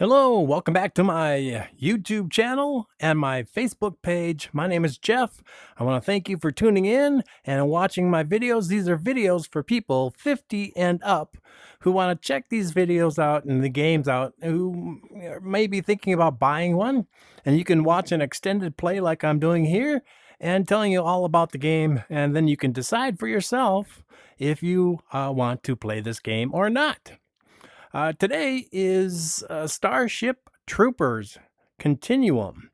Hello, welcome back to my YouTube channel and my Facebook page. My name is Jeff. I want to thank you for tuning in and watching my videos. These are videos for people 50 and up who want to check these videos out and the games out, who may be thinking about buying one. And you can watch an extended play like I'm doing here and telling you all about the game. And then you can decide for yourself if you want to play this game or not. Today is Starship Troopers Continuum.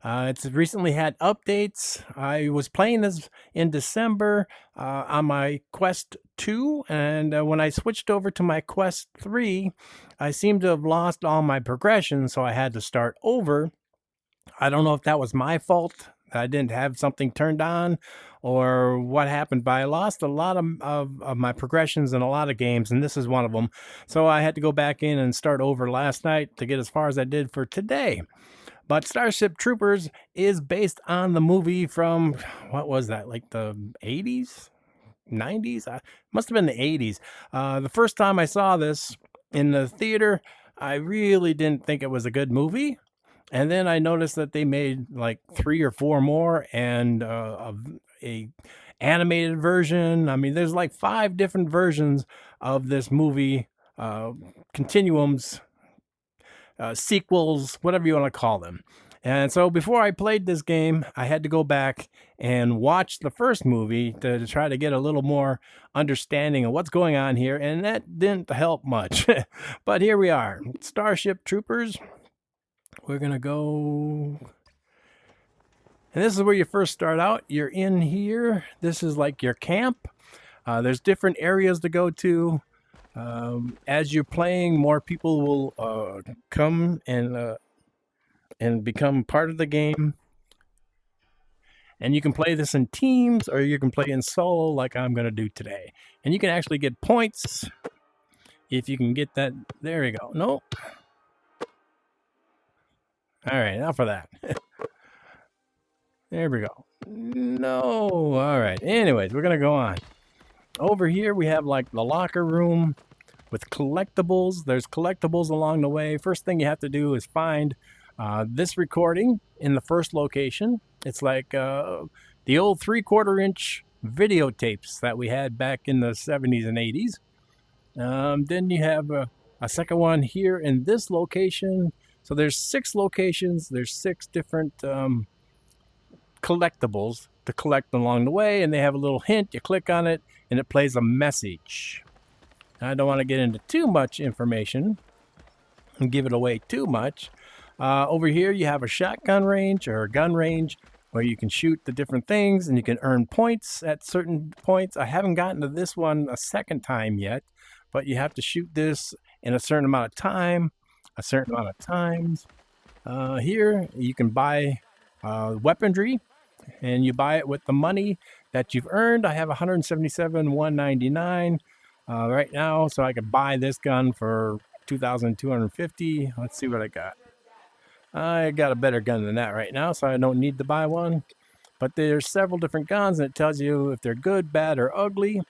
It's recently had updates. I was playing this in December on my Quest 2, and when I switched over to my Quest 3, I seemed to have lost all my progression, so I had to start over. I don't know if that was my fault. I didn't have something turned on or what happened, but I lost a lot of my progressions in a lot of games, and this is one of them. So I had to go back in and start over last night to get as far as I did for today. But Starship Troopers is based on the movie from, what was that, like the 80s? 90s? Must have been the 80s. The first time I saw this in the theater, I really didn't think it was a good movie. And then I noticed that they made like 3 or 4 more and a animated version. I mean, there's like 5 different versions of this movie, continuums, sequels, whatever you want to call them. And so before I played this game, I had to go back and watch the first movie to try to get a little more understanding of what's going on here. And that didn't help much. But here we are, Starship Troopers. We're going to go, and this is where you first start out. You're in here. This is like your camp. There's different areas to go to. As you're playing, more people will come and become part of the game. And you can play this in teams, or you can play in solo like I'm going to do today. And you can actually get points if you can get that. There you go. Nope. All right, enough of that. There we go. No. All right. Anyways, we're going to go on. Over here, we have like the locker room with collectibles. There's collectibles along the way. First thing you have to do is find this recording in the first location. It's like the old 3/4-inch videotapes that we had back in the 70s and 80s. Then you have a second one here in this location. So there's 6 locations. There's 6 different collectibles to collect along the way, and they have a little hint. You click on it, and it plays a message. I don't want to get into too much information and give it away too much. Over here, you have a shotgun range or a gun range where you can shoot the different things, and you can earn points at certain points. I haven't gotten to this one a second time yet, but you have to shoot this in a certain amount of time. A certain amount of times. Here you can buy weaponry, and you buy it with the money that you've earned. I have 177,199 right now, so I could buy this gun for 2,250. Let's see what I got. I got a better gun than that right now, so I don't need to buy one. But there's several different guns, and it tells you if they're good, bad, or ugly.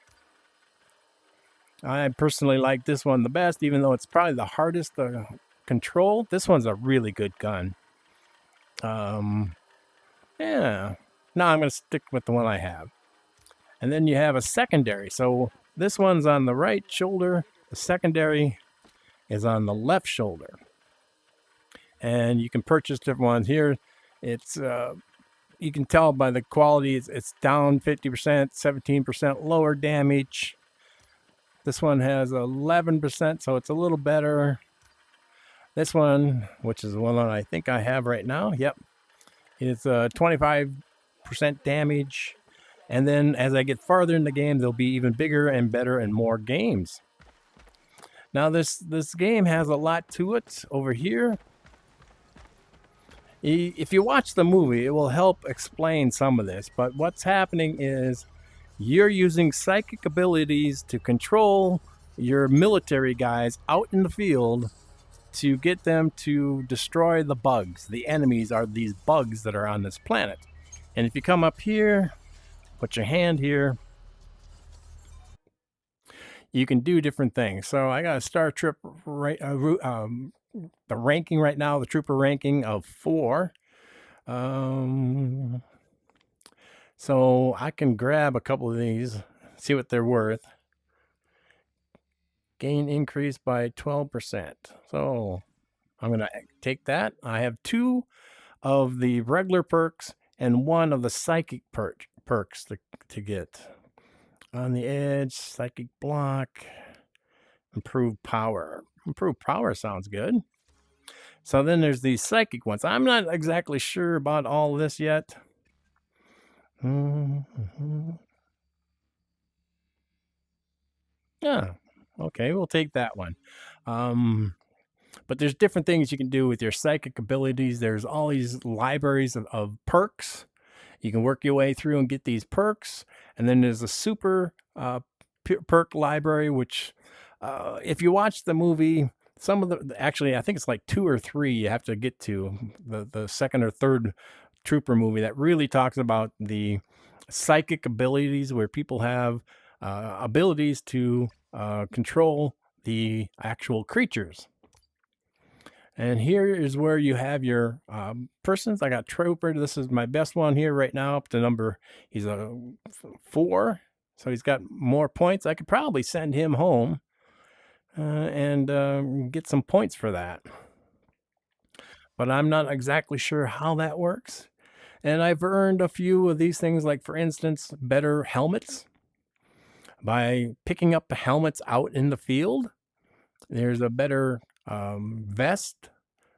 I personally like this one the best, even though it's probably the hardest to control. This one's a really good gun. Yeah. No, I'm going to stick with the one I have. And then you have a secondary. So this one's on the right shoulder. The secondary is on the left shoulder. And you can purchase different ones here. It's you can tell by the quality. It's down 50%, 17% lower damage. This one has 11%, so it's a little better. This one, which is the one I think I have right now, yep, is 25% damage. And then as I get farther in the game, they'll be even bigger and better and more games. Now this game has a lot to it over here. If you watch the movie, it will help explain some of this. But what's happening is you're using psychic abilities to control your military guys out in the field to get them to destroy the bugs. The enemies are these bugs that are on this planet. And if you come up here, put your hand here, you can do different things. So I got a Starship the ranking right now, the trooper ranking of 4. So I can grab a couple of these, see what they're worth. Gain increase by 12%. So I'm going to take that. I have 2 of the regular perks and 1 of the psychic perks to get. On the edge, psychic block, improved power. Improved power sounds good. So then there's these psychic ones. I'm not exactly sure about all this yet. Yeah, okay, we'll take that one. But there's different things you can do with your psychic abilities. There's all these libraries of perks. You can work your way through and get these perks. And then there's a super perk library, which if you watch the movie, some of the, actually, I think it's like 2 or 3 you have to get to, the second or third trooper movie that really talks about the psychic abilities, where people have abilities to control the actual creatures. And here is where you have your persons. I got Trooper. This is my best one here right now, up to number, he's a 4. So he's got more points. I could probably send him home and get some points for that. But I'm not exactly sure how that works. And I've earned a few of these things, like, for instance, better helmets. By picking up the helmets out in the field, there's a better vest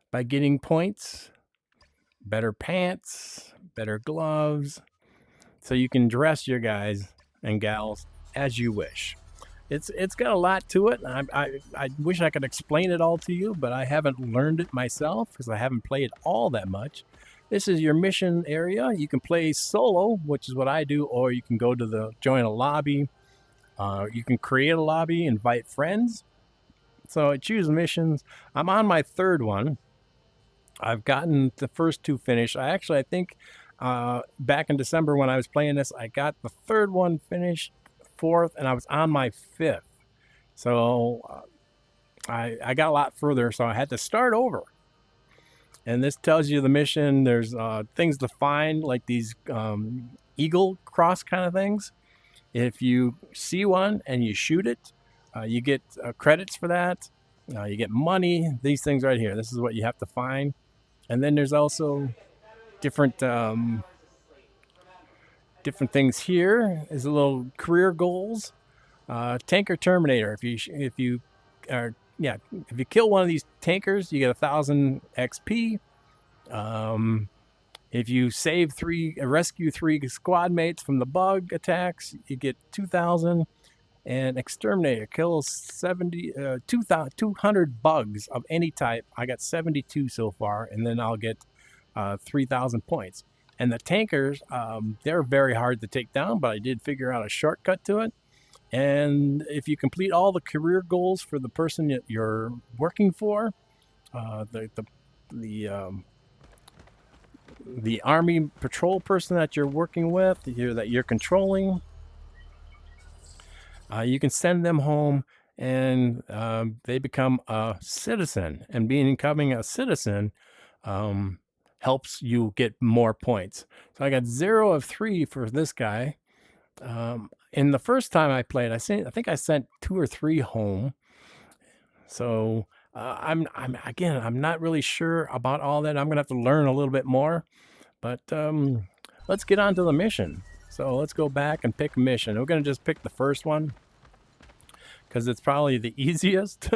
by getting points, better pants, better gloves. So you can dress your guys and gals as you wish. It's got a lot to it. I wish I could explain it all to you, but I haven't learned it myself because I haven't played all that much. This is your mission area. You can play solo, which is what I do, or you can go to join a lobby. You can create a lobby, invite friends. So I choose missions. I'm on my 3rd one. I've gotten the first 2 finished. I think back in December when I was playing this, I got the 3rd one finished, 4th, and I was on my 5th. So I got a lot further, so I had to start over. And this tells you the mission. There's things to find, like these eagle cross kind of things. If you see one and you shoot it, you get credits for that. You get money. These things right here. This is what you have to find. And then there's also different things here. There's a little career goals. Tanker Terminator. If you kill one of these tankers, you get 1,000 XP. If you rescue 3 squad mates from the bug attacks, you get 2,000. And Exterminator kills 200 bugs of any type. I got 72 so far, and then I'll get 3,000 points. And the tankers, they're very hard to take down, but I did figure out a shortcut to it. And if you complete all the career goals for the person that you're working for, the army patrol person that you're working with, that you're controlling, you can send them home, and they become a citizen. And becoming a citizen helps you get more points. So I got 0 of 3 for this guy. In the first time I played, I think I sent 2 or 3 home. So I'm not really sure about all that. I'm gonna have to learn a little bit more. But let's get on to the mission. So let's go back and pick a mission. We're going to just pick the first one because it's probably the easiest.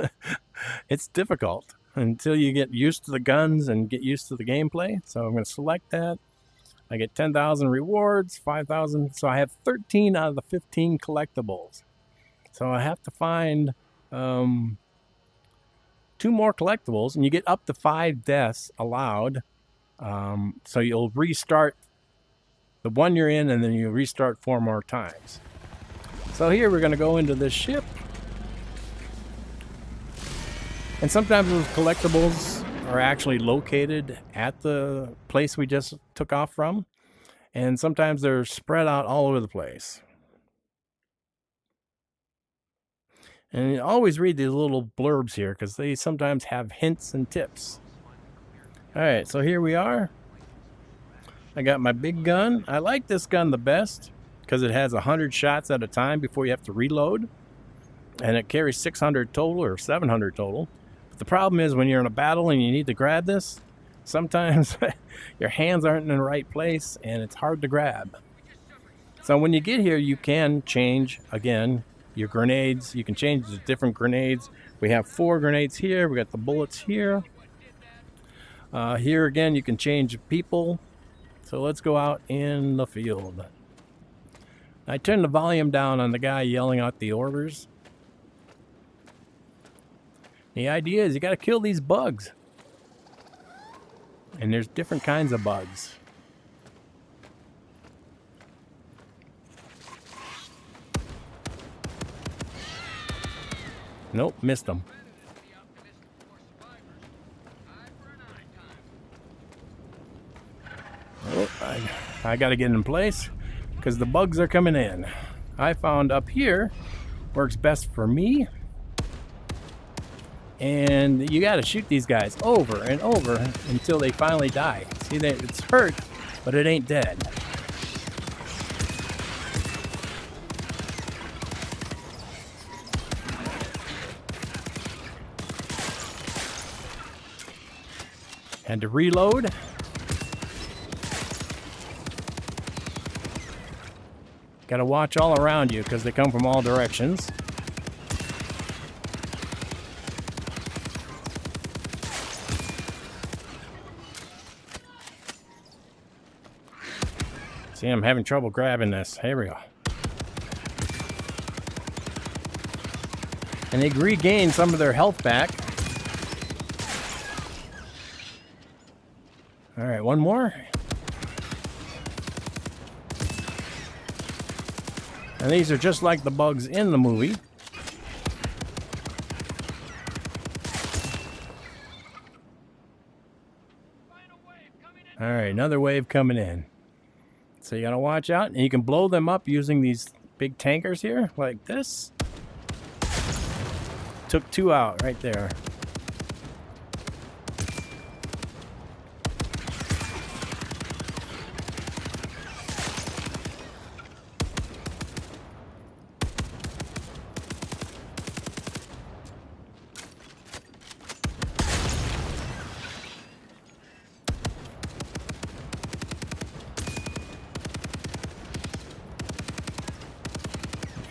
It's difficult until you get used to the guns and get used to the gameplay. So I'm going to select that. I get 10,000 rewards, 5,000. So I have 13 out of the 15 collectibles. So I have to find 2 more collectibles, and you get up to 5 deaths allowed. So you'll restart the one you're in, and then you restart 4 more times. So here we're going to go into this ship. And sometimes those collectibles are actually located at the place we just took off from. And sometimes they're spread out all over the place. And always read these little blurbs here because they sometimes have hints and tips. All right, so here we are. I got my big gun. I like this gun the best because it has 100 shots at a time before you have to reload. And it carries 600 total or 700 total. But the problem is when you're in a battle and you need to grab this, sometimes your hands aren't in the right place and it's hard to grab. So when you get here, you can change, again, your grenades. You can change the different grenades. We have 4 grenades here. We got the bullets here. Here again, you can change people. So let's go out in the field. I turned the volume down on the guy yelling out the orders. The idea is you got to kill these bugs. And there's different kinds of bugs. Nope, missed them. Oh, I got to get in place because the bugs are coming in. I found up here works best for me. And you got to shoot these guys over and over until they finally die. See, it's hurt, but it ain't dead. Had to reload. Got to watch all around you because they come from all directions. See, I'm having trouble grabbing this. Here we go. And they regain some of their health back. All right, one more. And these are just like the bugs in the movie. All right, another wave coming in. So you gotta watch out, and you can blow them up using these big tankers here, like this. Took 2 out right there.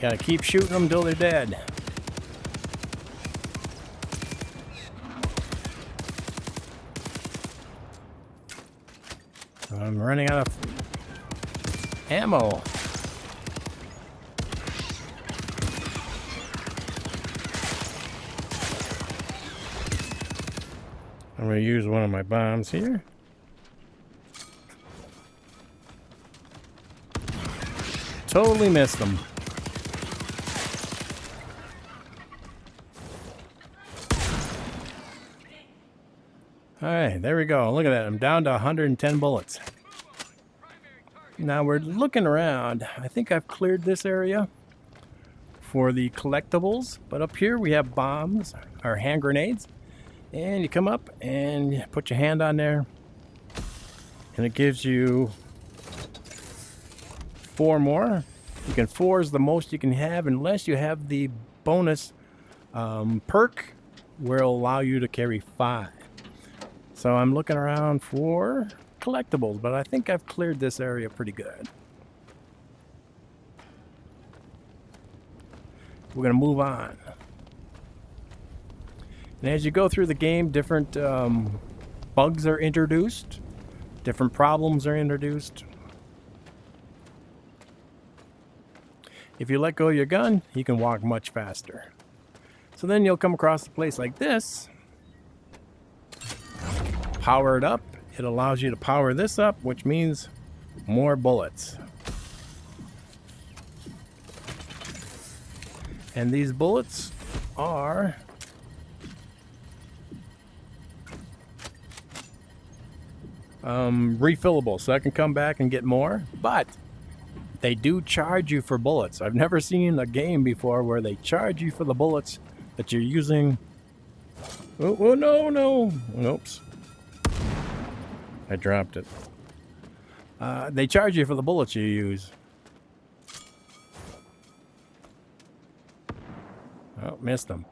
Gotta keep shooting them till they're dead. I'm running out of ammo. I'm gonna use one of my bombs here. Totally missed them. All right, there we go. Look at that. I'm down to 110 bullets. Now we're looking around. I think I've cleared this area for the collectibles, but up here we have bombs or hand grenades. And you come up and you put your hand on there, and it gives you 4 more. 4 is the most you can have unless you have the bonus perk where it'll allow you to carry 5. So I'm looking around for collectibles, but I think I've cleared this area pretty good. We're going to move on. And as you go through the game, different bugs are introduced. Different problems are introduced. If you let go of your gun, you can walk much faster. So then you'll come across a place like this. Power it up. It allows you to power this up, which means more bullets. And these bullets are refillable, so I can come back and get more. But they do charge you for bullets. I've never seen a game before where they charge you for the bullets that you're using. Oh, no, no. Oops. I dropped it. They charge you for the bullets you use. Oh, missed them.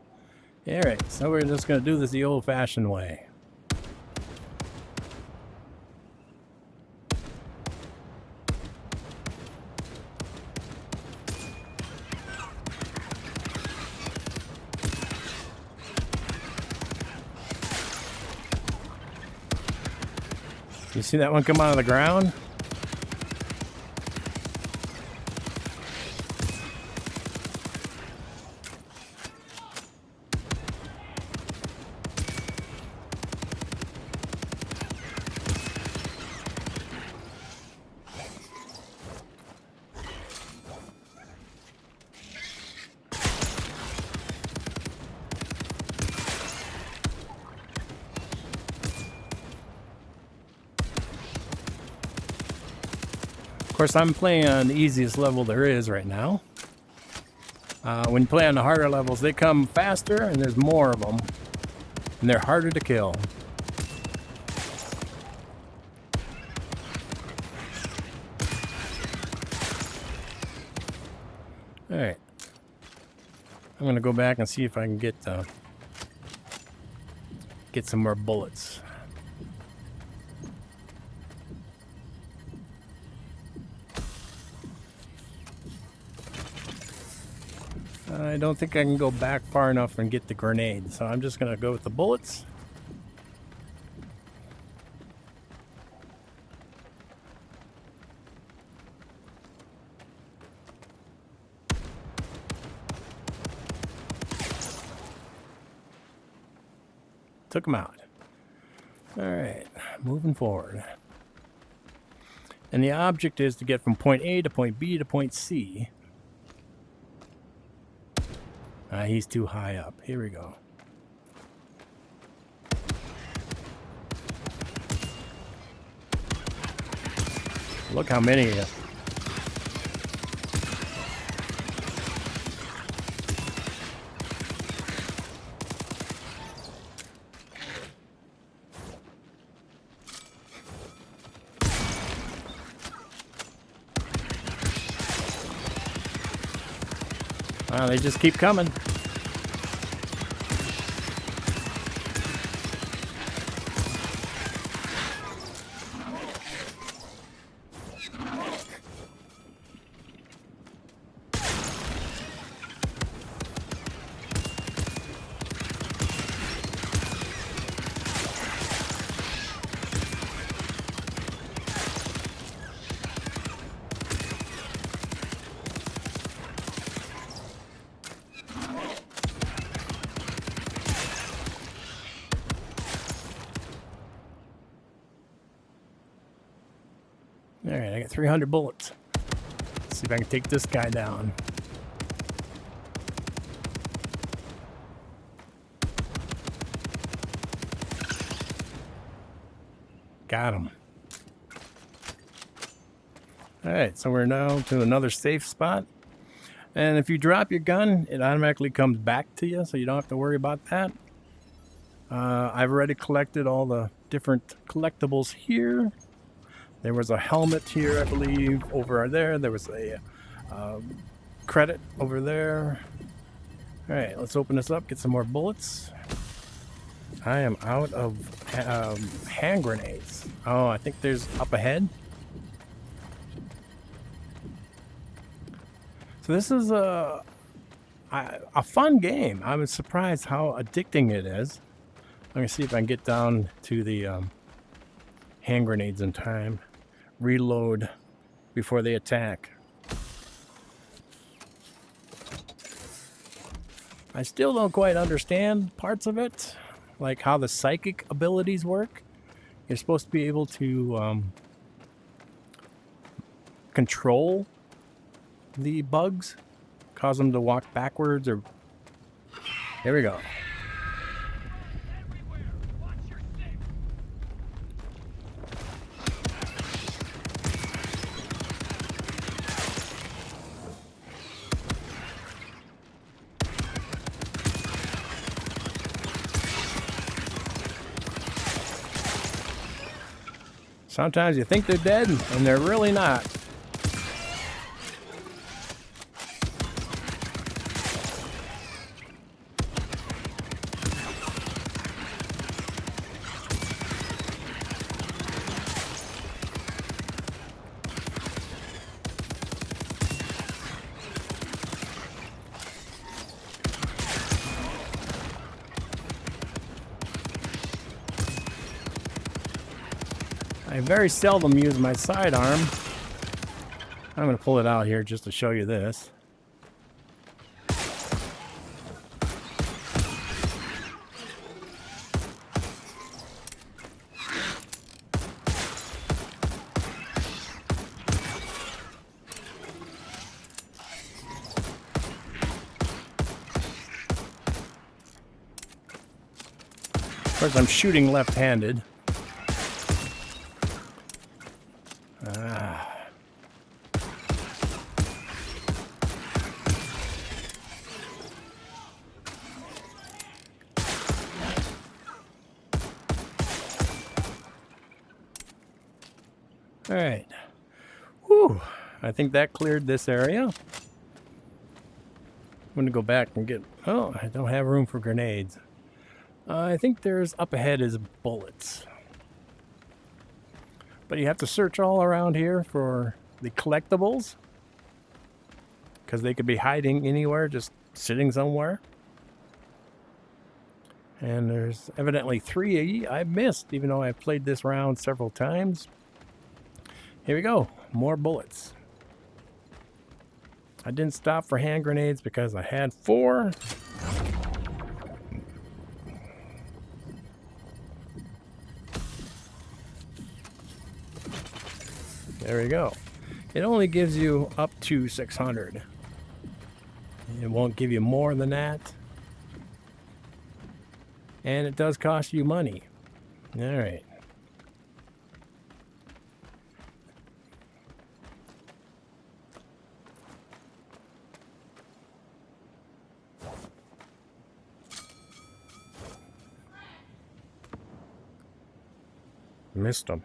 Alright, so we're just going to do this the old-fashioned way. You see that one come out of the ground? Of course, I'm playing on the easiest level there is right now. When you play on the harder levels, they come faster and there's more of them. And they're harder to kill. Alright. I'm going to go back and see if I can get some more bullets. I don't think I can go back far enough and get the grenade, so I'm just going to go with the bullets. Took them out. Alright, moving forward. And the object is to get from point A to point B to point C. He's too high up. Here we go. Look how many of you. Wow, they just keep coming. Alright, I got 300 bullets. Let's see if I can take this guy down. Got him. Alright, so we're now to another safe spot. And if you drop your gun, it automatically comes back to you, so you don't have to worry about that. I've already collected all the different collectibles here. There was a helmet here, I believe, over there. There was a credit over there. All right, let's open this up, get some more bullets. I am out of hand grenades. Oh, I think there's up ahead. So this is a fun game. I was surprised how addicting it is. Let me see if I can get down to the hand grenades in time. Reload before they attack. I still don't quite understand parts of it, like how the psychic abilities work. You're supposed to be able to control the bugs, cause them to walk backwards, or... Here we go. Sometimes you think they're dead, and they're really not. I very seldom use my sidearm. I'm going to pull it out here just to show you this. Of course, I'm shooting left-handed. All right. Whew. I think that cleared this area. I'm going to go back and get... Oh, I don't have room for grenades. I think there's up ahead is bullets. But you have to search all around here for the collectibles, because they could be hiding anywhere, just sitting somewhere. And there's evidently 3 I missed, even though I've played this round several times. Here we go. More bullets. I didn't stop for hand grenades because I had 4. There we go. It only gives you up to 600. It won't give you more than that. And it does cost you money. All right. Missed them.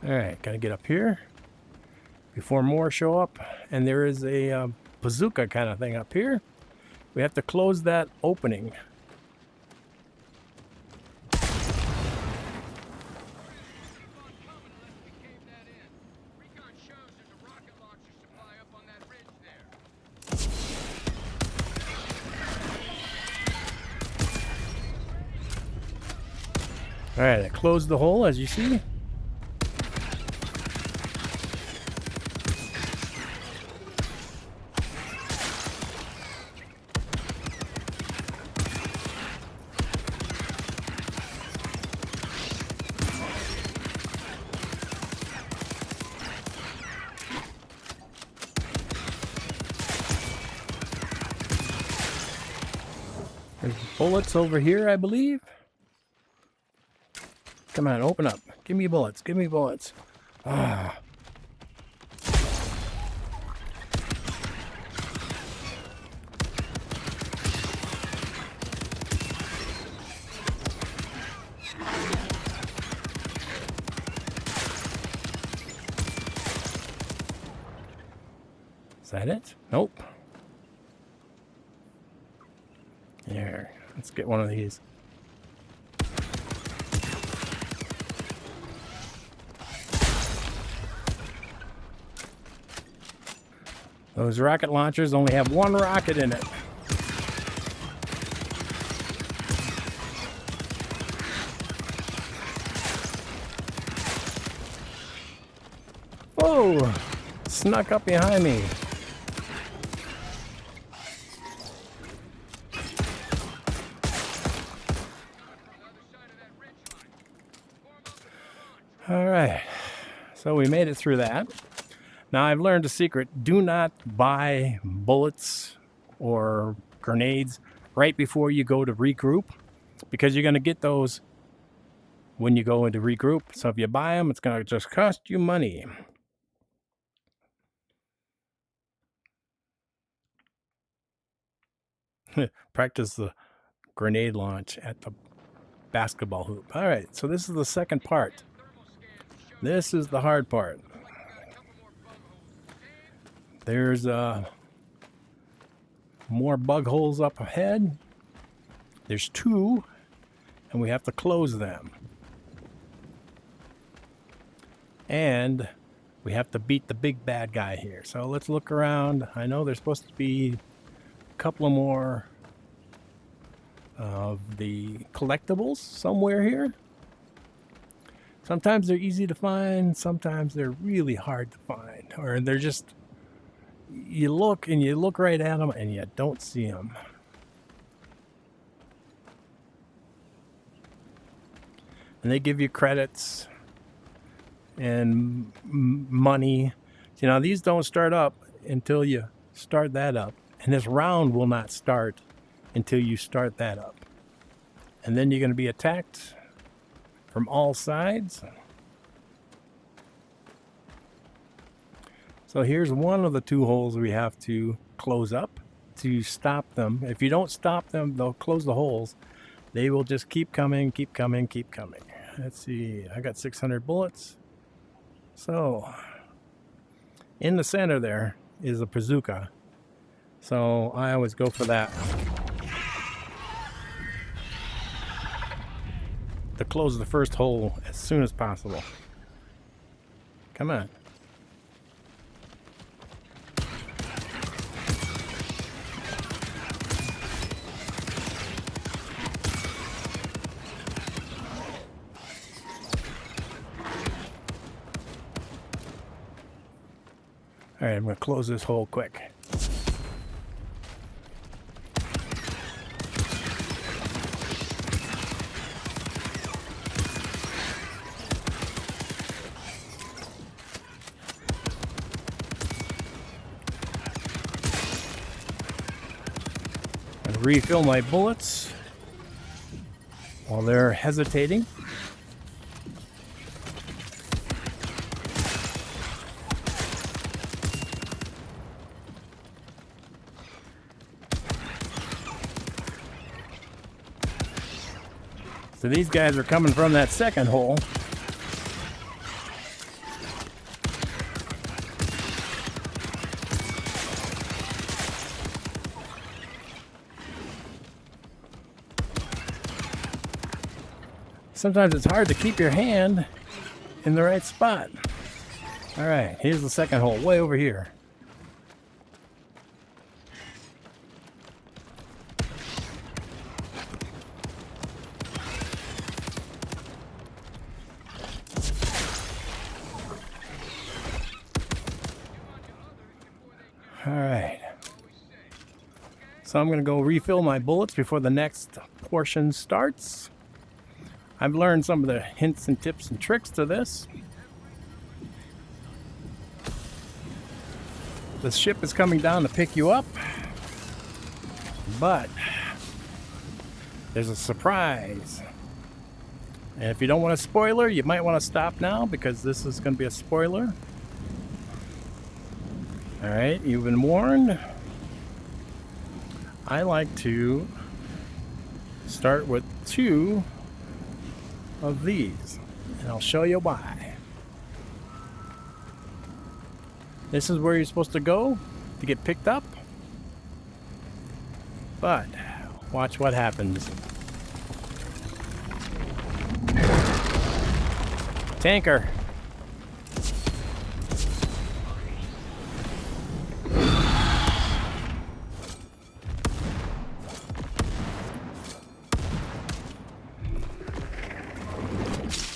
All right, gotta get up here before more show up. And there is a bazooka kind of thing up here. We have to close that opening. All right, I closed the hole, as you see. There's bullets over here, I believe. Come on, open up. Give me bullets. Give me bullets. Ah. Is that it? Nope. Here, let's get one of these. Those rocket launchers only have 1 rocket in it. Whoa! Snuck up behind me. All right, so we made it through that. Now I've learned a secret. Do not buy bullets or grenades right before you go to regroup. because you're going to get those when you go into regroup. So if you buy them, it's going to just cost you money. Practice the grenade launch at the basketball hoop. All right, so this is the second part. This is the hard part. There's more bug holes up ahead. There's 2, and we have to close them. And we have to beat the big bad guy here. So let's look around. I know there's supposed to be a couple of more of the collectibles somewhere here. Sometimes they're easy to find, sometimes they're really hard to find, or they're just, you look right at them and you don't see them. And they give you credits and money. You know, these don't start up until you start that up, and this round will not start until you start that up. And then you're going to be attacked from all sides. So here's one of the 2 holes we have to close up to stop them. If you don't stop them, they'll close the holes. They will just keep coming, keep coming, keep coming. Let's see, I got 600 bullets. So in the center there is a bazooka. So I always go for that to close the first hole as soon as possible. Come on. All right, I'm going to close this hole quick. I'm going to refill my bullets while they're hesitating. So these guys are coming from that second hole. Sometimes it's hard to keep your hand in the right spot. All right, here's the second hole, way over here. All right, so I'm going to go refill my bullets before the next portion starts. I've learned some of the hints and tips and tricks to this. The ship is coming down to pick you up, but there's a surprise. And if you don't want a spoiler, you might want to stop now because this is going to be a spoiler. All right, you've been warned. I like to start with 2 of these, and I'll show you why. This is where you're supposed to go to get picked up, but watch what happens. Tanker.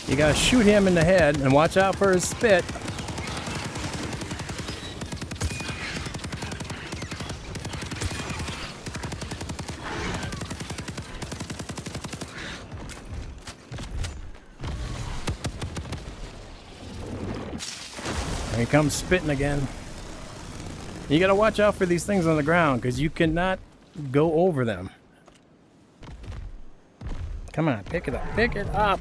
You gotta shoot him in the head and watch out for his spit. Here he comes spitting again. You gotta watch out for these things on the ground because you cannot go over them. Come on, pick it up. Pick it up.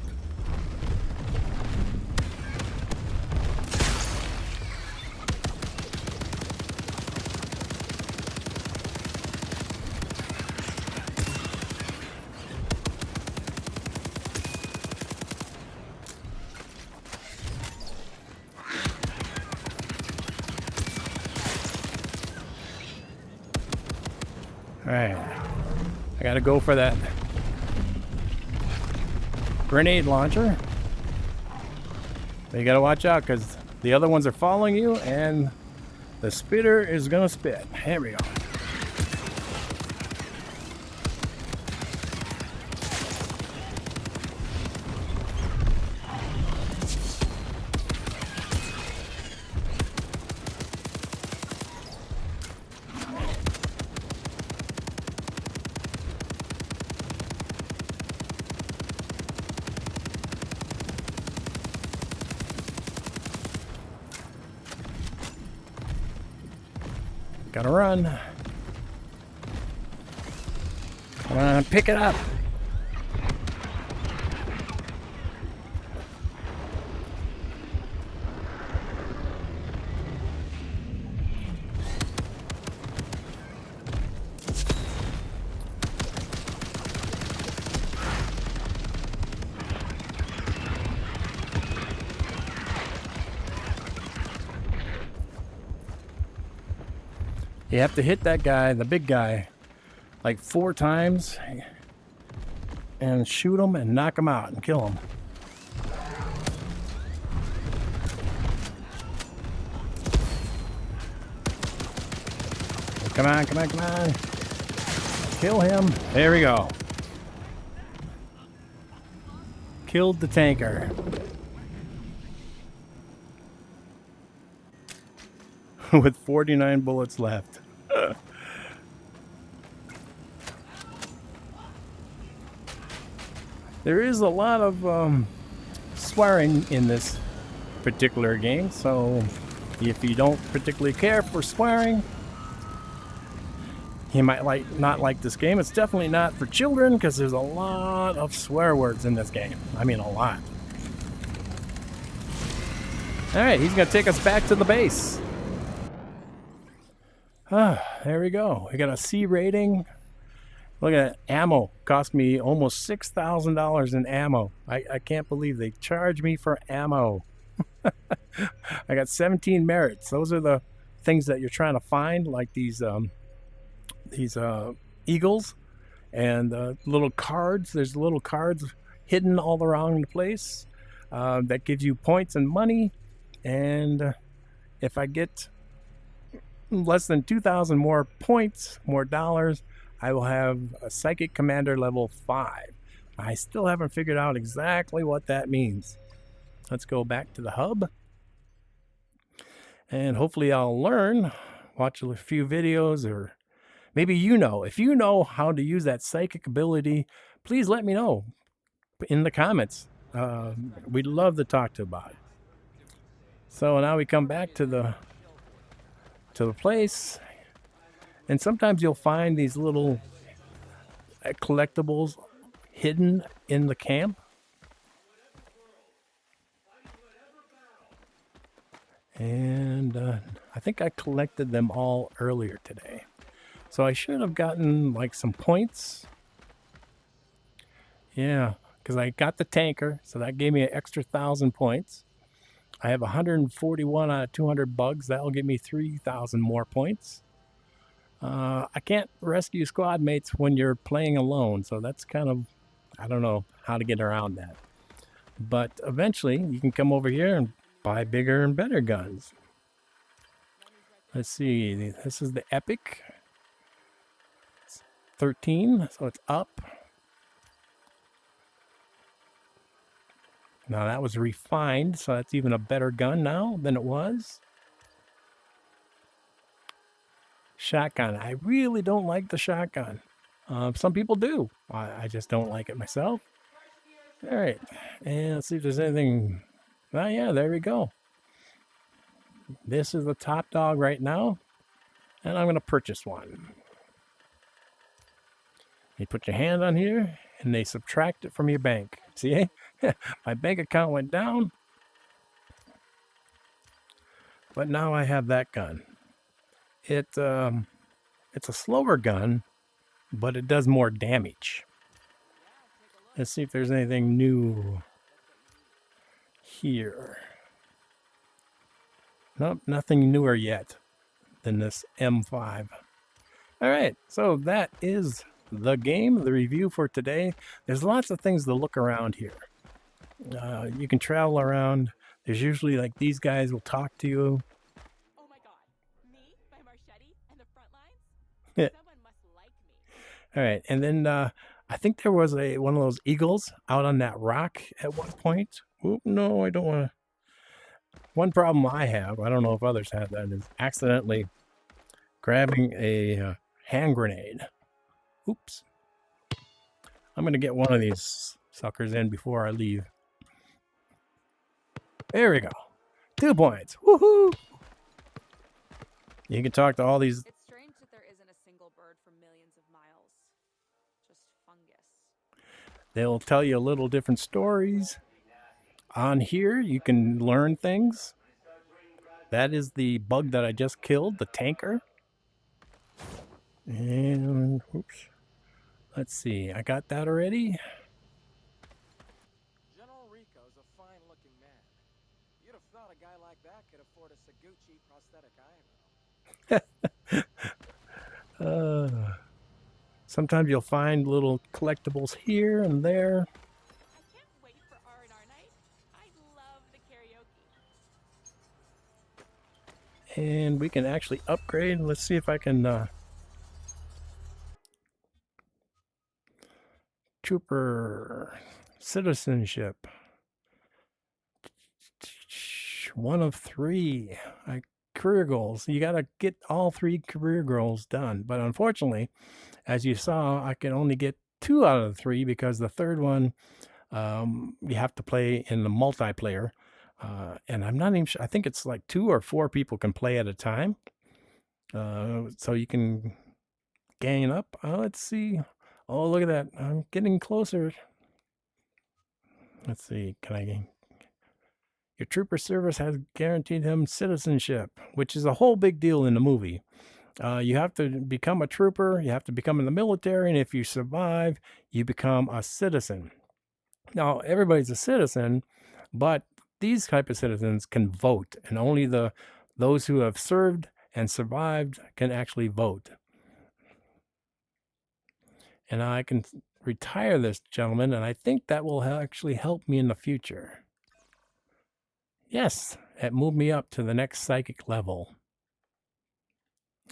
All right, I gotta go for that grenade launcher. But you gotta watch out because the other ones are following you and the spitter is gonna spit. Here we go. Gotta run. Come on, pick it up. You have to hit that guy, the big guy, like 4 times and shoot him and knock him out and kill him. Come on, come on, come on. Kill him. There we go. Killed the tanker. With 49 bullets left. There is a lot of swearing in this particular game, so if you don't particularly care for swearing, you might not like this game. It's definitely not for children because there's a lot of swear words in this game. I mean, a lot. Alright, he's going to take us back to the base. There we go. We got a C rating. Look at that. Ammo. Cost me almost $6,000 in ammo. I can't believe they charge me for ammo. I got 17 merits. Those are the things that you're trying to find, like these eagles and little cards. There's little cards hidden all around the place that gives you points and money. And if I get less than 2,000 more points, more dollars, I will have a Psychic Commander level 5. I still haven't figured out exactly what that means. Let's go back to the hub. And hopefully I'll learn, watch a few videos, or maybe if you know how to use that psychic ability, please let me know in the comments. We'd love to talk to about it. So now we come back to the place, and sometimes you'll find these little collectibles hidden in the camp. And I think I collected them all earlier today. So I should have gotten like some points. Yeah, because I got the tanker, so that gave me an extra 1,000 points. I have 141 out of 200 bugs. That'll give me 3,000 more points. I can't rescue squad mates when you're playing alone, so that's kind of, I don't know how to get around that. But eventually, you can come over here and buy bigger and better guns. Let's see, this is the Epic. It's 13, so it's up. Now that was refined, so that's even a better gun now than it was. Shotgun. I really don't like the shotgun. Some people do. I just don't like it myself. All right, and let's see if there's anything. Oh yeah, there we go. This is the top dog right now, and I'm going to purchase one. You put your hand on here, and they subtract it from your bank. See, my bank account went down, but now I have that gun. It's a slower gun, but it does more damage. Let's see if there's anything new here. Nope, nothing newer yet than this M5. All right, so that is the game, the review for today. There's lots of things to look around here. You can travel around. There's usually like these guys will talk to you. Oh my god, me, my machete, and the front lines? Someone must like me. All right, and then I think there was one of those eagles out on that rock at one point. Oh, no, I don't want to. One problem I have, I don't know if others have that, is accidentally grabbing a hand grenade. Oops. I'm going to get one of these suckers in before I leave. There we go. 2 points. Woohoo! You can talk to all these. It's strange that there isn't a single bird for millions of miles. Just fungus. They'll tell you a little different stories. On here, you can learn things. That is the bug that I just killed, the tanker. And, oops. Let's see, I got that already. General Rico's a fine-looking man. You'd have thought a guy like that could afford a Saguchi prosthetic eyebrow. Sometimes you'll find little collectibles here and there. I can't wait for R&R night. I love the karaoke. And we can actually upgrade. Let's see if I can Trooper Citizenship. 1 of 3 career goals. You got to get all 3 career goals done. But unfortunately, as you saw, I can only get 2 out of the 3 because the third one you have to play in the multiplayer. And I'm not even sure. I think it's like 2 or 4 people can play at a time. So you can gang up. Let's see. Oh, look at that. I'm getting closer. Let's see. Can I... Your trooper service has guaranteed him citizenship, which is a whole big deal in the movie. You have to become a trooper. You have to become in the military. And if you survive, you become a citizen. Now, everybody's a citizen, but these type of citizens can vote. And only those who have served and survived can actually vote. And I can retire this gentleman, and I think that will actually help me in the future. Yes, it moved me up to the next psychic level.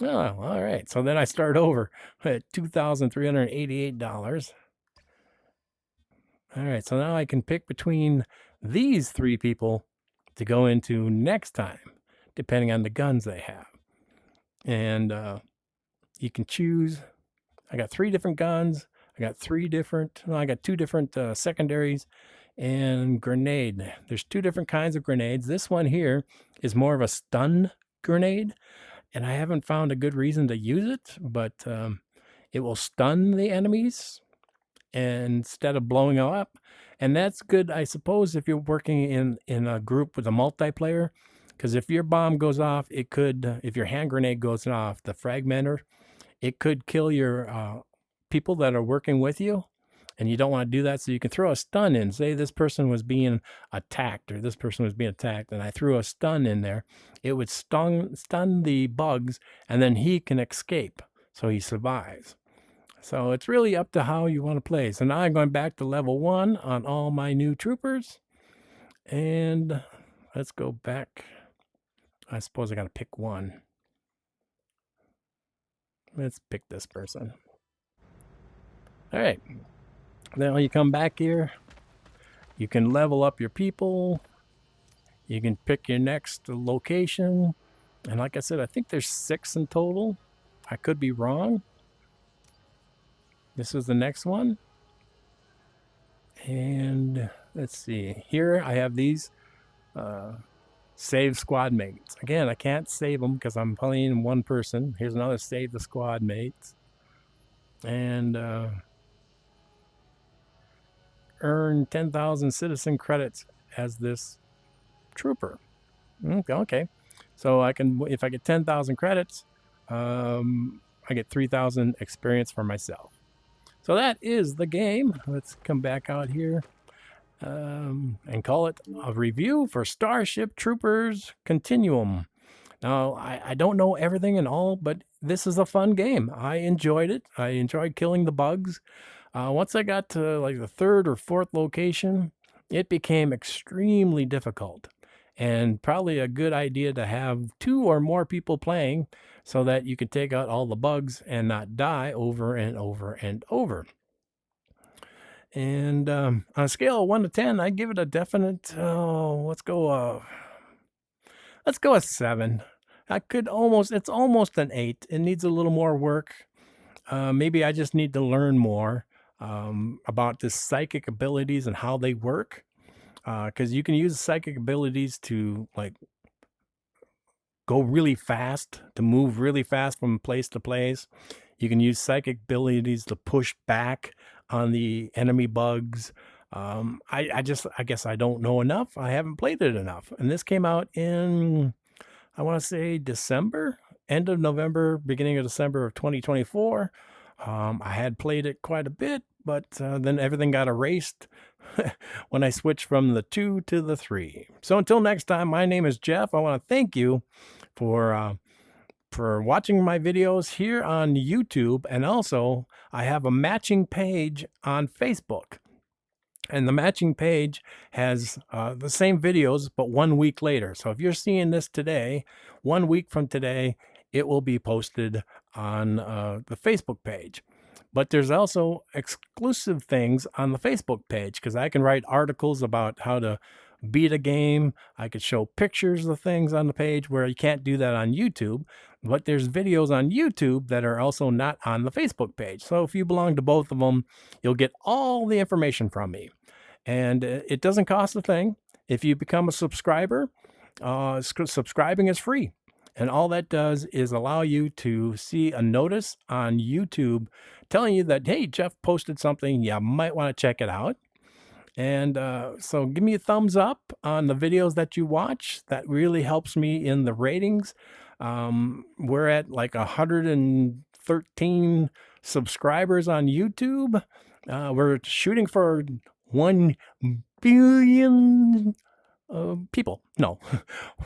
Oh, all right. So then I start over at $2,388. All right, so now I can pick between these 3 people to go into next time, depending on the guns they have. And you can choose. I got 3 different guns. I got 2 different secondaries and grenade. There's 2 different kinds of grenades. This one here is more of a stun grenade, and I haven't found a good reason to use it, but it will stun the enemies instead of blowing them up. And that's good, I suppose, if you're working in a group with a multiplayer, because if your bomb goes off, it could, if your hand grenade goes off, the fragmenter, it could kill your people that are working with you, and you don't want to do that. So you can throw a stun in. Say this person was being attacked, or this person was being attacked, and I threw a stun in there. It would stun the bugs, and then he can escape, so he survives. So it's really up to how you want to play. So now I'm going back to level 1 on all my new troopers, and let's go back. I suppose I got to pick one. Let's pick this person. All right. Now you come back here. You can level up your people. You can pick your next location. And like I said, I think there's 6 in total. I could be wrong. This is the next one. And let's see. Here I have these save squad mates. Again, I can't save them because I'm playing 1 person. Here's another save the squad mates. And earn 10,000 citizen credits as this trooper. Okay. So I can, if I get 10,000 credits, I get 3,000 experience for myself. So that is the game. Let's come back out here and call it a review for Starship Troopers Continuum. Now, I don't know everything and all, but this is a fun game. I enjoyed it. I enjoyed killing the bugs. Once I got to like the third or fourth location, it became extremely difficult. And probably a good idea to have 2 or more people playing so that you can take out all the bugs and not die over and over and over. And on a scale of 1 to 10, I'd give it a definite, let's go a 7. It's almost an 8. It needs a little more work. Maybe I just need to learn more about the psychic abilities and how they work. Because you can use psychic abilities to like go really fast, to move really fast from place to place. You can use psychic abilities to push back on the enemy bugs. I guess I don't know enough. I haven't played it enough. And this came out in, I want to say December, end of November, beginning of December of 2024. I had played it quite a bit, but then everything got erased when I switched from the 2 to the 3. So until next time, my name is Jeff. I want to thank you for watching my videos here on YouTube, and also I have a matching page on Facebook. And the matching page has the same videos, but 1 week later. So if you're seeing this today, 1 week from today, it will be posted on the Facebook page. But there's also exclusive things on the Facebook page because I can write articles about how to beat a game. I could show pictures of things on the page where you can't do that on YouTube. But there's videos on YouTube that are also not on the Facebook page. So if you belong to both of them, you'll get all the information from me. And it doesn't cost a thing. If you become a subscriber, subscribing is free. And all that does is allow you to see a notice on YouTube telling you that, hey, Jeff posted something. You might want to check it out. And so give me a thumbs up on the videos that you watch. That really helps me in the ratings. We're at like 113 subscribers on YouTube. We're shooting for 1 billion people. No,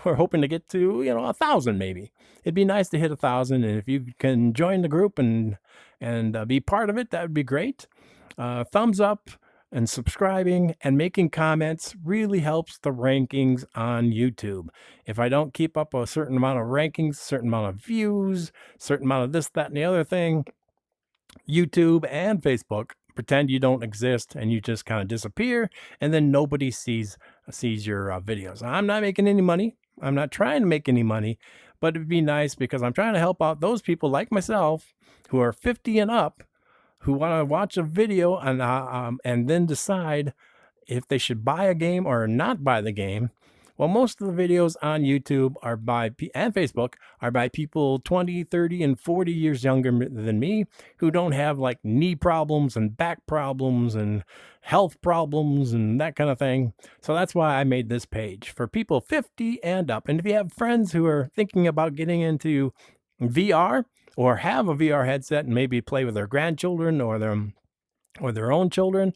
we're hoping to get to 1,000 maybe. It'd be nice to hit 1,000, and if you can join the group and be part of it, that would be great. Thumbs up and subscribing and making comments really helps the rankings on YouTube. If I don't keep up a certain amount of rankings, certain amount of views, certain amount of this, that, and the other thing, YouTube and Facebook pretend you don't exist and you just kind of disappear, and then nobody sees your videos. I'm not making any money. I'm not trying to make any money, but it'd be nice because I'm trying to help out those people like myself who are 50 and up who want to watch a video and then decide if they should buy a game or not buy the game. Well, most of the videos on YouTube are and Facebook are by people 20, 30, and 40 years younger than me who don't have like knee problems and back problems and health problems and that kind of thing. So that's why I made this page for people 50 and up. And if you have friends who are thinking about getting into VR or have a VR headset and maybe play with their grandchildren or their own children,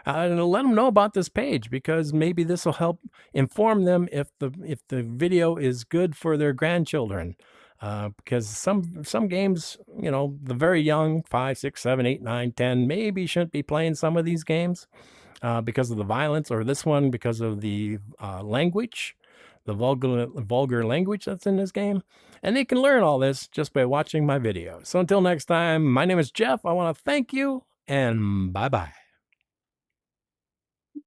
and let them know about this page because maybe this will help inform them if the video is good for their grandchildren. Because some games, the very young, 5, 6, 7, 8, 9, 10, maybe shouldn't be playing some of these games because of the violence, or this one because of the language, the vulgar language that's in this game. And they can learn all this just by watching my videos. So until next time, my name is Jeff. I want to thank you, and bye-bye.